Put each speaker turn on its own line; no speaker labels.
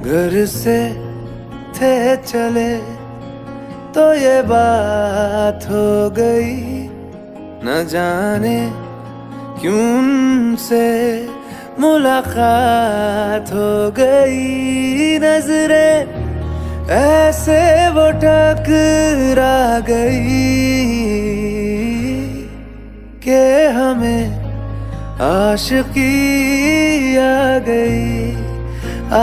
घर से थे चले तो ये बात हो गई, न जाने क्यों उनसे मुलाकात हो गई। नजरें ऐसे वो टकरा गई कि हमें आशिकी आ गई।